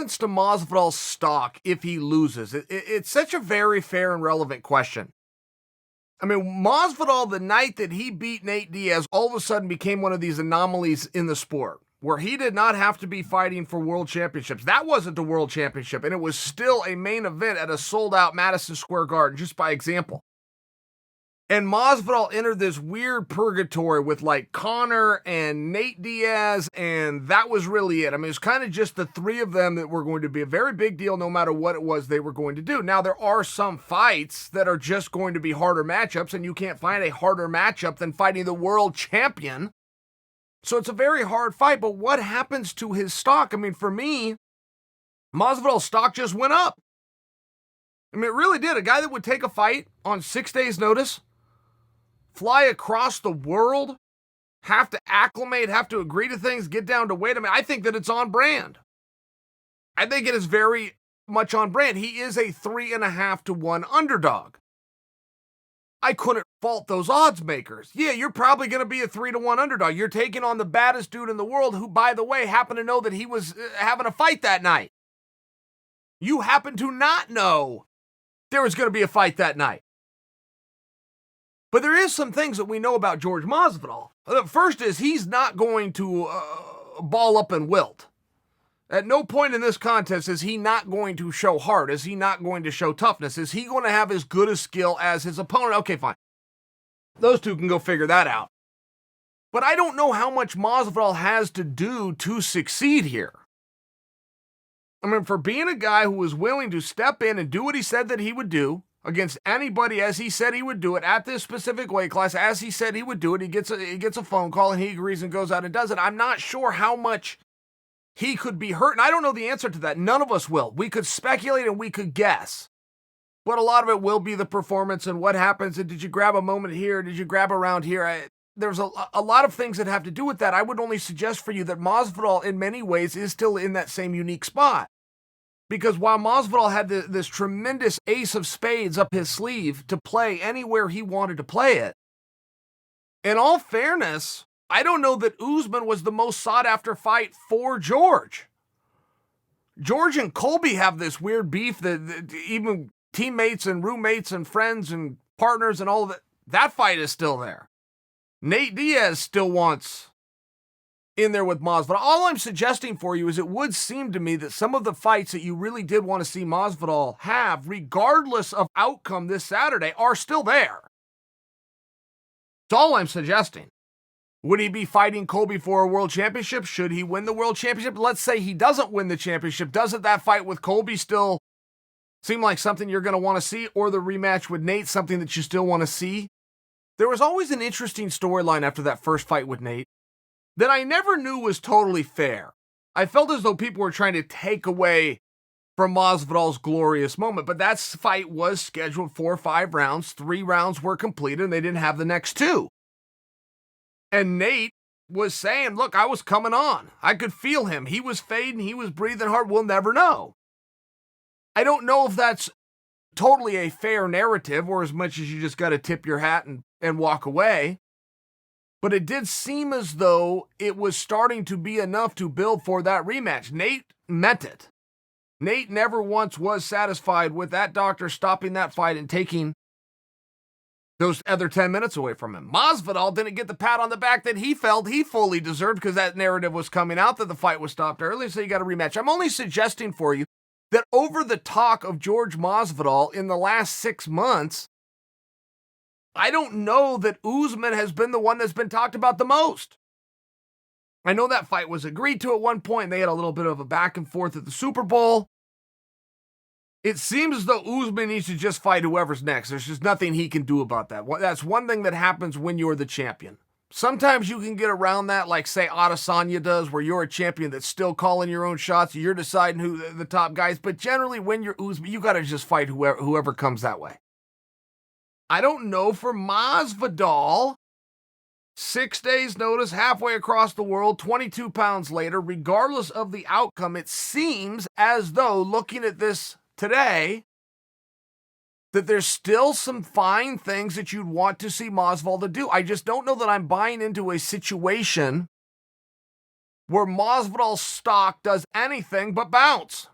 happens to Masvidal's stock if he loses? It's such a very fair and relevant question. I mean, Masvidal, the night that he beat Nate Diaz, all of a sudden became one of these anomalies in the sport, where he did not have to be fighting for world championships. That wasn't the world championship, and it was still a main event at a sold-out Madison Square Garden, just by example. And Masvidal entered this weird purgatory with like Conor and Nate Diaz, and that was really it. I mean, it was kind of just the three of them that were going to be a very big deal no matter what it was they were going to do. Now, there are some fights that are just going to be harder matchups, and you can't find a harder matchup than fighting the world champion. So it's a very hard fight, but what happens to his stock? I mean, for me, Masvidal's stock just went up. I mean, it really did. A guy that would take a fight on 6 days' notice, fly across the world, have to acclimate, have to agree to things, get down to weight. I mean, I think that it's on brand. I think it is very much on brand. He is a 3.5 to 1 underdog. I couldn't fault those odds makers. Yeah, you're probably going to be a 3 to 1 underdog. You're taking on the baddest dude in the world who, by the way, happened to know that he was having a fight that night. You happen to not know there was going to be a fight that night. But there is some things that we know about George Masvidal. The first is he's not going to ball up and wilt. At no point in this contest is he not going to show heart. Is he not going to show toughness? Is he going to have as good a skill as his opponent? Okay, fine. Those two can go figure that out. But I don't know how much Masvidal has to do to succeed here. I mean, for being a guy who was willing to step in and do what he said that he would do, against anybody as he said he would do it, at this specific weight class, as he said he would do it, he gets a phone call and he agrees and goes out and does it. I'm not sure how much he could be hurt, and I don't know the answer to that. None of us will. We could speculate and we could guess. But a lot of it will be the performance and what happens, and did you grab a moment here, did you grab around here? There's a lot of things that have to do with that. I would only suggest for you that Masvidal, in many ways, is still in that same unique spot. Because while Masvidal had this tremendous ace of spades up his sleeve to play anywhere he wanted to play it, in all fairness, I don't know that Usman was the most sought-after fight for George. George and Colby have this weird beef that even teammates and roommates and friends and partners and all of that fight is still there. Nate Diaz still wants in there with Masvidal. All I'm suggesting for you is it would seem to me that some of the fights that you really did want to see Masvidal have, regardless of outcome this Saturday, are still there. That's all I'm suggesting. Would he be fighting Colby for a world championship? Should he win the world championship? Let's say he doesn't win the championship. Doesn't that fight with Colby still seem like something you're going to want to see? Or the rematch with Nate, something that you still want to see? There was always an interesting storyline after that first fight with Nate that I never knew was totally fair. I felt as though people were trying to take away from Masvidal's glorious moment, but that fight was scheduled for 5 rounds. 3 rounds were completed, and they didn't have the next 2. And Nate was saying, look, I was coming on. I could feel him. He was fading. He was breathing hard. We'll never know. I don't know if that's totally a fair narrative or as much as you just got to tip your hat and walk away. But it did seem as though it was starting to be enough to build for that rematch. Nate meant it. Nate never once was satisfied with that doctor stopping that fight and taking those other 10 minutes away from him. Masvidal didn't get the pat on the back that he felt he fully deserved because that narrative was coming out that the fight was stopped early, so you got a rematch. I'm only suggesting for you that over the talk of George Masvidal in the last 6 months, I don't know that Usman has been the one that's been talked about the most. I know that fight was agreed to at one point. They had a little bit of a back and forth at the Super Bowl. It seems as though Usman needs to just fight whoever's next. There's just nothing he can do about that. That's one thing that happens when you're the champion. Sometimes you can get around that, like, say, Adesanya does, where you're a champion that's still calling your own shots. You're deciding who the top guys. But generally, when you're Usman, you got to just fight whoever comes that way. I don't know for Masvidal, 6 days notice, halfway across the world, 22 pounds later, regardless of the outcome, it seems as though, looking at this today, that there's still some fine things that you'd want to see Masvidal to do. I just don't know that I'm buying into a situation where Masvidal's stock does anything but bounce.